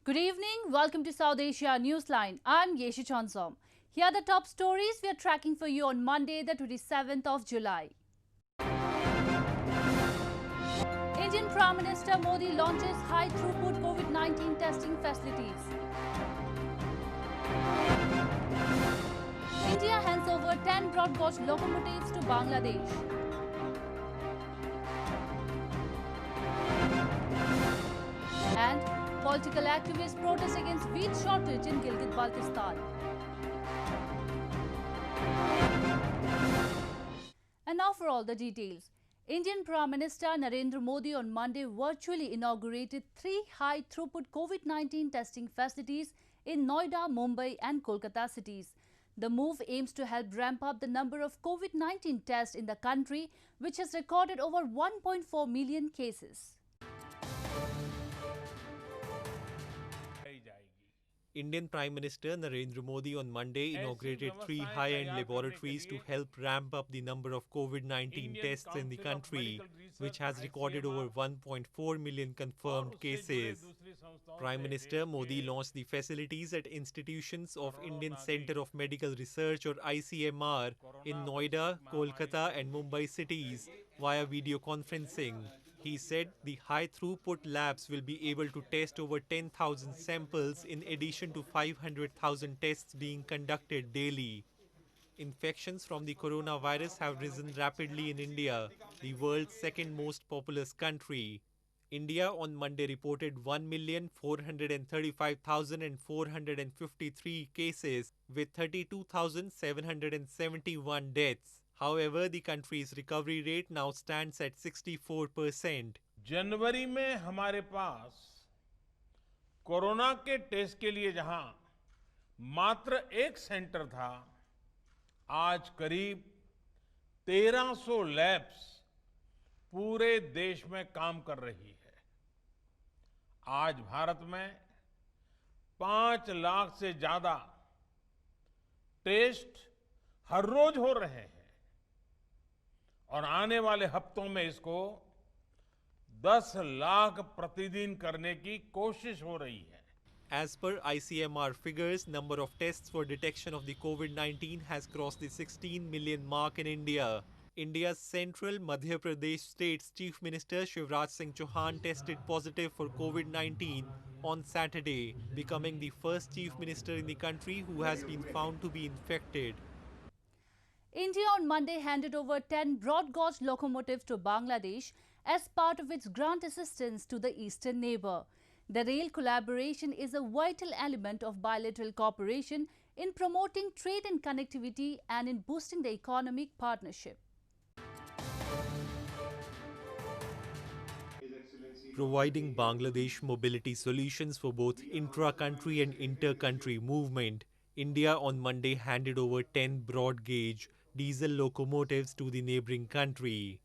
Good evening. Welcome to South Asia Newsline. I'm Yeshi Chonsom. Here are the top stories we are tracking for you on Monday, the 27th of July. Indian Prime Minister Modi launches high-throughput COVID-19 testing facilities. India hands over 10 broad-gauge locomotives to Bangladesh. And political activists protest against wheat shortage in Gilgit Baltistan. And now for all the details. Indian Prime Minister Narendra Modi on Monday virtually inaugurated 3 high-throughput COVID-19 testing facilities in Noida, Mumbai and Kolkata cities. The move aims to help ramp up the number of COVID-19 tests in the country, which has recorded over 1.4 million cases. Indian Prime Minister Narendra Modi on Monday inaugurated 3 high-end laboratories to help ramp up the number of COVID-19 tests in the country, which has recorded over 1.4 million confirmed cases. Prime Minister Modi launched the facilities at institutions of Indian Centre of Medical Research or ICMR in Noida, Kolkata and Mumbai cities via video conferencing. He said the high-throughput labs will be able to test over 10,000 samples in addition to 500,000 tests being conducted daily. Infections from the coronavirus have risen rapidly in India, the world's second most populous country. India on Monday reported 1,435,453 cases with 32,771 deaths. However, the country's recovery rate now stands at 64%. जनवरी में हमारे पास corona के test के लिए जहां मात्र एक centre था, आज करीब 1300 लैब्स पूरे देश में काम कर रही है। आज भारत में 5 लाख से ज्यादा टेस्ट हर रोज हो रहे हैं और आने वाले हफ्तों में इसको 10 लाख प्रतिदिन करने की कोशिश हो रही है। As per ICMR figures, number of tests for detection of the COVID-19 has crossed the 16 million mark in India. India's central Madhya Pradesh state's Chief Minister Shivraj Singh Chauhan tested positive for COVID-19 on Saturday, becoming the first Chief Minister in the country who has been found to be infected. India on Monday handed over 10 broad-gauge locomotives to Bangladesh as part of its grant assistance to the eastern neighbour. The rail collaboration is a vital element of bilateral cooperation in promoting trade and connectivity and in boosting the economic partnership. Providing Bangladesh mobility solutions for both intra-country and inter-country movement, India on Monday handed over 10 broad-gauge diesel locomotives to the neighbouring country.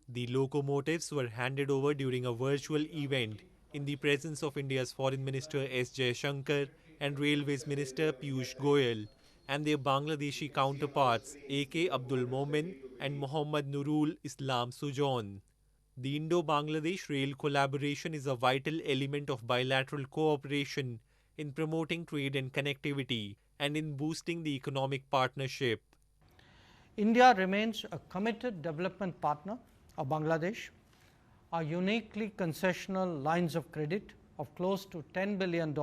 The locomotives were handed over during a virtual event in the presence of India's Foreign Minister S. Jaishankar and Railways Minister Piyush Goyal and their Bangladeshi counterparts A.K. Abdul Momin and Mohammad Nurul Islam Sujon. The Indo-Bangladesh rail collaboration is a vital element of bilateral cooperation in promoting trade and connectivity and in boosting the economic partnership. India remains a committed development partner of Bangladesh. Our uniquely concessional lines of credit of close to $10 billion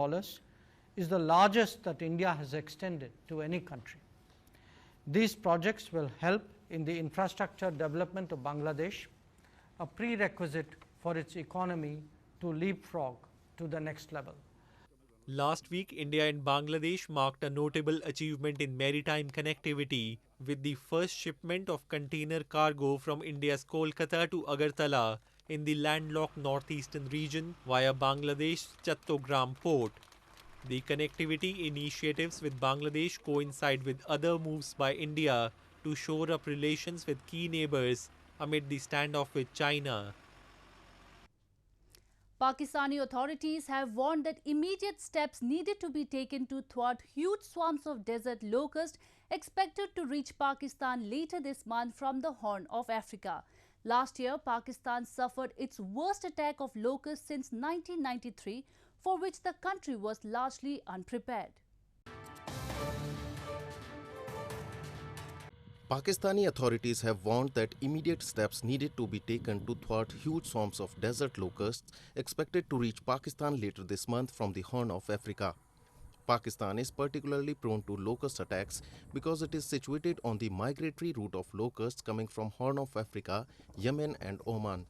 is the largest that India has extended to any country. These projects will help in the infrastructure development of Bangladesh, a prerequisite for its economy to leapfrog to the next level. Last week, India and Bangladesh marked a notable achievement in maritime connectivity with the first shipment of container cargo from India's Kolkata to Agartala in the landlocked northeastern region via Bangladesh's Chattogram port. The connectivity initiatives with Bangladesh coincide with other moves by India to shore up relations with key neighbours amid the standoff with China. Pakistani authorities have warned that immediate steps needed to be taken to thwart huge swarms of desert locusts expected to reach Pakistan later this month from the Horn of Africa. Last year, Pakistan suffered its worst attack of locusts since 1993, for which the country was largely unprepared. Pakistani authorities have warned that immediate steps needed to be taken to thwart huge swarms of desert locusts expected to reach Pakistan later this month from the Horn of Africa. Pakistan is particularly prone to locust attacks because it is situated on the migratory route of locusts coming from Horn of Africa, Yemen and Oman.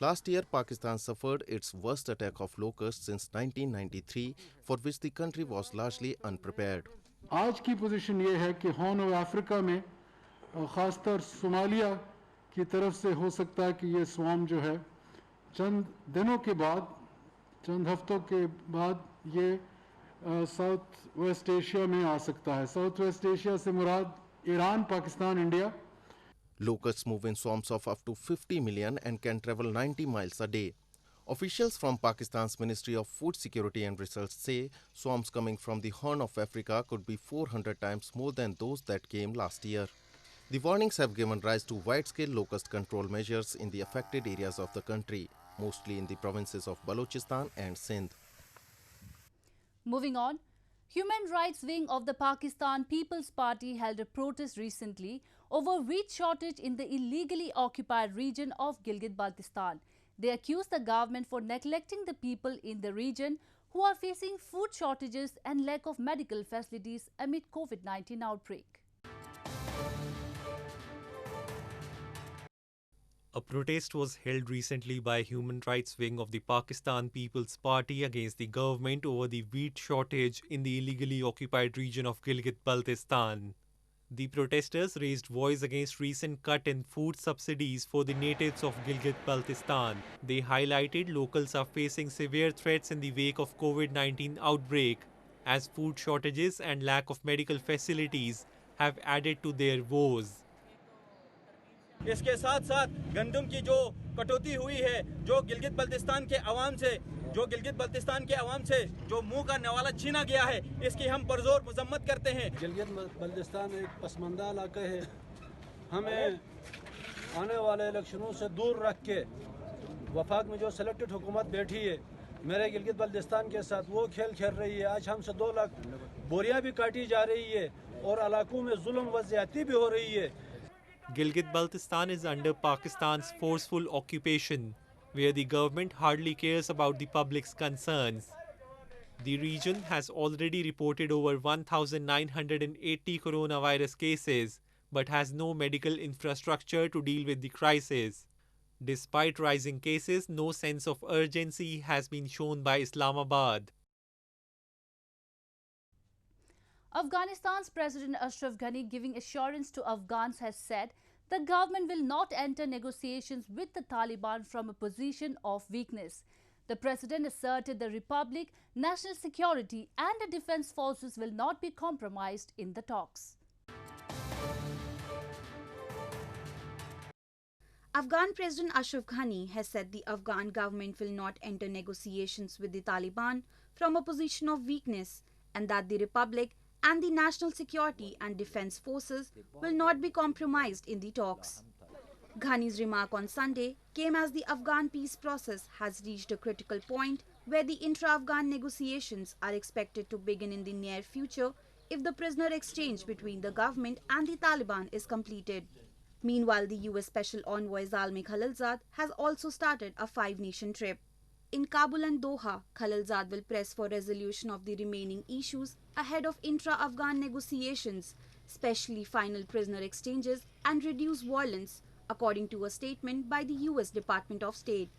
Last year, Pakistan suffered its worst attack of locusts since 1993, for which the country was largely unprepared. आज की position ये है कि horn of Africa में खासतौर Somalia की तरफ से हो सकता है कि ये स्वाम जो है चंद दिनों के बाद, चंद हफ्तों के बाद ये साउथ वेस्ट एशिया में आ सकता है. साउथ वेस्ट एशिया से मुराद Iran, Pakistan, India. Locusts move in swarms of up to 50 million and can travel 90 miles a day. Officials from Pakistan's Ministry of Food Security and Research say swarms coming from the Horn of Africa could be 400 times more than those that came last year. The warnings have given rise to wide-scale locust control measures in the affected areas of the country, mostly in the provinces of Balochistan and Sindh. Moving on, Human Rights Wing of the Pakistan People's Party held a protest recently over wheat shortage in the illegally occupied region of Gilgit Baltistan. They accused the government for neglecting the people in the region who are facing food shortages and lack of medical facilities amid COVID-19 outbreak. A protest was held recently by Human Rights Wing of the Pakistan People's Party against the government over the wheat shortage in the illegally occupied region of Gilgit Baltistan. The protesters raised voice against recent cut in food subsidies for the natives of Gilgit Baltistan. They highlighted locals are facing severe threats in the wake of COVID-19 outbreak, as food shortages and lack of medical facilities have added to their woes. इसके साथ साथ गंदम की जो कटौती हुई है, जो गिलगित बल्तिस्तान के अवाम से जो मुंह का नवाला छीना गया है, इसकी हम पुरजोर मजम्मत करते हैं. गिलगित बल्तिस्तान एक पसमानदा इलाका है. हमें आने वाले इलेक्शनों से दूर रख के वफाक में जो सिलेक्टेड हुकूमत बैठी है, मेरे गिलगित बल्तिस्तान के साथ वो खेल खेल रही है. आज हमसे 2 लाख बोरियां भी काटी जा रही है और इलाकों में जुल्म व ज़्यादती भी हो रही है. Gilgit Baltistan is under Pakistan's forceful occupation, where the government hardly cares about the public's concerns. The region has already reported over 1,980 coronavirus cases, but has no medical infrastructure to deal with the crisis. Despite rising cases, no sense of urgency has been shown by Islamabad. Afghanistan's President Ashraf Ghani, giving assurance to Afghans, has said the government will not enter negotiations with the Taliban from a position of weakness. The president asserted the republic, national security and the defense forces will not be compromised in the talks. Afghan President Ashraf Ghani has said the Afghan government will not enter negotiations with the Taliban from a position of weakness and that the republic and the national security and defense forces will not be compromised in the talks. Ghani's remark on Sunday came as the Afghan peace process has reached a critical point where the intra-Afghan negotiations are expected to begin in the near future if the prisoner exchange between the government and the Taliban is completed. Meanwhile, the US Special Envoy Zalmay Khalilzad has also started a 5-nation trip. In Kabul and Doha, Khalilzad will press for resolution of the remaining issues ahead of intra-Afghan negotiations, especially final prisoner exchanges and reduce violence, according to a statement by the US Department of State.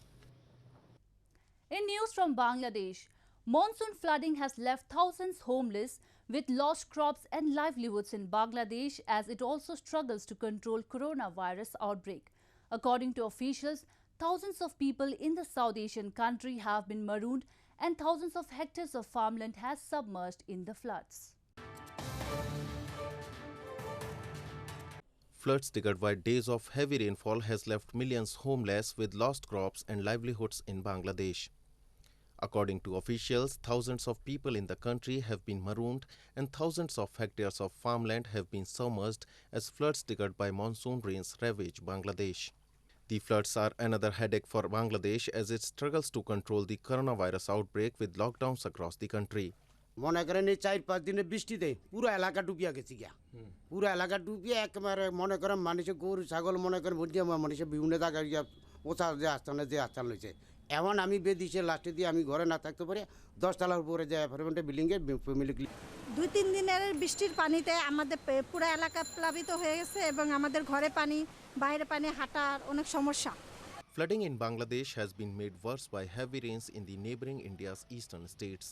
In news from Bangladesh, monsoon flooding has left thousands homeless with lost crops and livelihoods in Bangladesh as it also struggles to control coronavirus outbreak. According to officials, thousands of people in the South Asian country have been marooned and thousands of hectares of farmland has submerged in the floods. Floods triggered by days of heavy rainfall has left millions homeless with lost crops and livelihoods in Bangladesh. According to officials, thousands of people in the country have been marooned and thousands of hectares of farmland have been submerged as floods triggered by monsoon rains ravage Bangladesh. The floods are another headache for Bangladesh as it struggles to control the coronavirus outbreak with lockdowns across the country. মনে করেন এই 4-5 দিনের বৃষ্টিতে পুরো এলাকা ডুবিয়া গেছে গিয়া পুরো এলাকা ডুবিয়ে একেবারে মনে করেন মানুষের গরু ছাগল মনে করেন ভর্তি মানুষের বিভিন্ন জায়গায় গিয়া ওচা যে আস্তান হয়েছে এখন আমি বেদিছে লাস্টে দিয়ে আমি ঘরে না থাকতে পারি 10 তলার উপরে যে অ্যাপার্টমেন্টে বিল্ডিংয়ে ফ্যামিলি 2-3 দিনের বৃষ্টির পানিতে আমাদের পুরো এলাকা প্লাবিত হয়ে গেছে এবং আমাদের ঘরে পানি বাইরে পানি হাঁটার অনেক সমস্যা Flooding in Bangladesh has been made worse by heavy rains in the neighboring India's eastern states.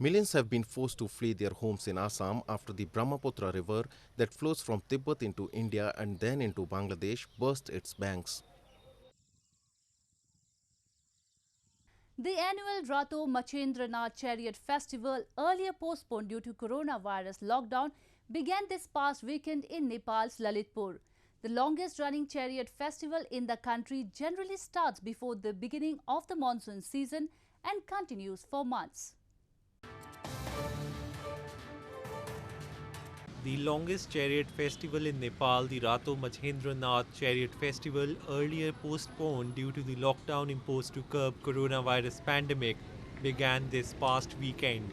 Millions have been forced to flee their homes in Assam after the Brahmaputra river that flows from Tibet into India and then into Bangladesh burst its banks. The annual Rato Machhendranath chariot festival, earlier postponed due to coronavirus lockdown, began this past weekend in Nepal's Lalitpur. The longest-running chariot festival in the country generally starts before the beginning of the monsoon season and continues for months. The longest chariot festival in Nepal, the Rato Machhendranath chariot festival, earlier postponed due to the lockdown imposed to curb coronavirus pandemic, began this past weekend.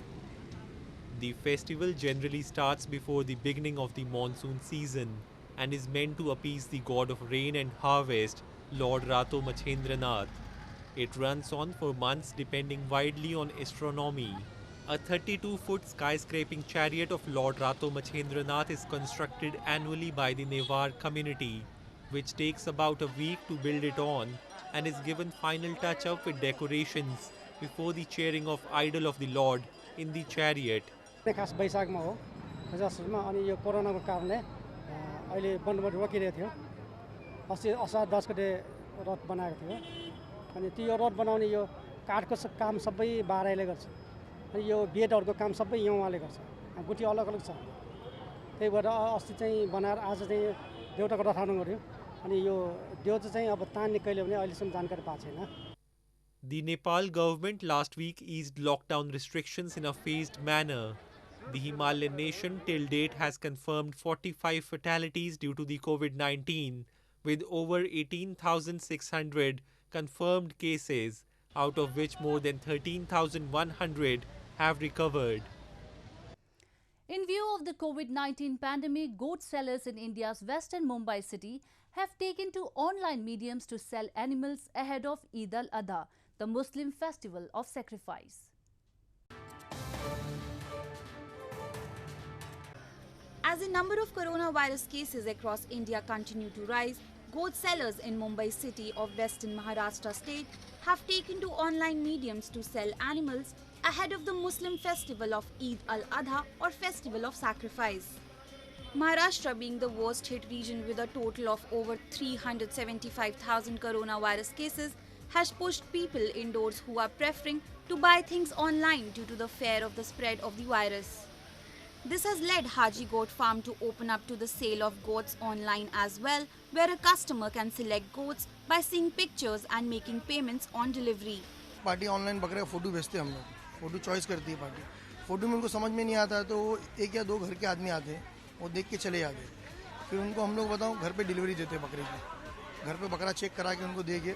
The festival generally starts before the beginning of the monsoon season and is meant to appease the god of rain and harvest, Lord Rato Machhendranath. It runs on for months depending widely on astronomy. A 32-foot skyscraping chariot of Lord Rato Machhendranath is constructed annually by the Newar community, which takes about a week to build it on and is given final touch-up with decorations before the cheering of idol of the Lord in the chariot. खास वैशाखमा हो जसमा अनि यो कोरोनाको कारणले अहिले बन्द रोकिएको थियो अस्ति असार 10 गते रथ बनाएको थियो अनि त्यो रथ बनाउने यो काठको काम सबै बाराइले गर्छ अनि यो बेडहरुको काम सबै यहाँ उहाँले गर्छ गुटी अलग अलग छ त्यही भएर अस्ति चाहिँ बनाएर आज चाहिँ देउटाको रथाउन गर्यो अनि यो देउटा चाहिँ अब तान्ने कहिले पनि अहिलेसम्म जानकारी पाएको छैन. The Nepal government last week eased lockdown restrictions in a phased manner. The Himalayan nation till date has confirmed 45 fatalities due to the COVID-19, with over 18,600 confirmed cases, out of which more than 13,100 have recovered. In view of the COVID-19 pandemic, goat sellers in India's western Mumbai city have taken to online mediums to sell animals ahead of Eid al-Adha, the Muslim festival of sacrifice. As the number of coronavirus cases across India continue to rise, goat sellers in Mumbai city of western Maharashtra state have taken to online mediums to sell animals ahead of the Muslim festival of Eid al-Adha or festival of sacrifice. Maharashtra being the worst hit region with a total of over 375,000 coronavirus cases has pushed people indoors who are preferring to buy things online due to the fear of the spread of the virus. This has led Haji Goat Farm to open up to the sale of goats online as well, where a customer can select goats by seeing pictures and making payments on delivery. Party online बकरे का photo भेजते हैं हम लोग, photo choice करती है party. Photo में उनको समझ में नहीं आता तो एक या दो घर के आदमी आते हैं, वो देख के चले जाते हैं. फिर उनको हम लोग बताओ घर पे डिलीवरी देते हैं बकरे की. घर पे बकरा चेक करा के उनको देंगे.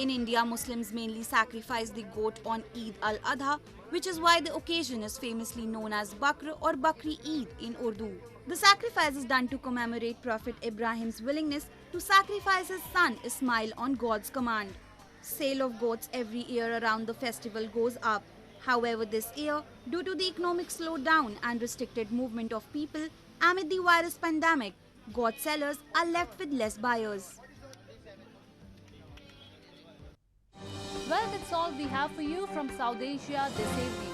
In India, Muslims mainly sacrifice the goat on Eid al-Adha, which is why the occasion is famously known as Bakr or Bakri Eid in Urdu. The sacrifice is done to commemorate Prophet Ibrahim's willingness to sacrifice his son Ismail on God's command. Sale of goats every year around the festival goes up. However, this year, due to the economic slowdown and restricted movement of people amid the virus pandemic, goat sellers are left with less buyers. Well, that's all we have for you from South Asia this evening.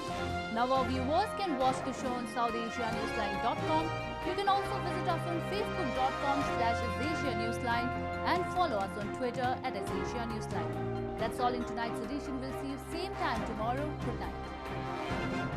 Now our viewers can watch the show on SouthAsiaNewsline.com. You can also visit us on Facebook.com/Asia Newsline and follow us on Twitter @Asia Newsline. That's all in tonight's edition. We'll see you same time tomorrow. Good night.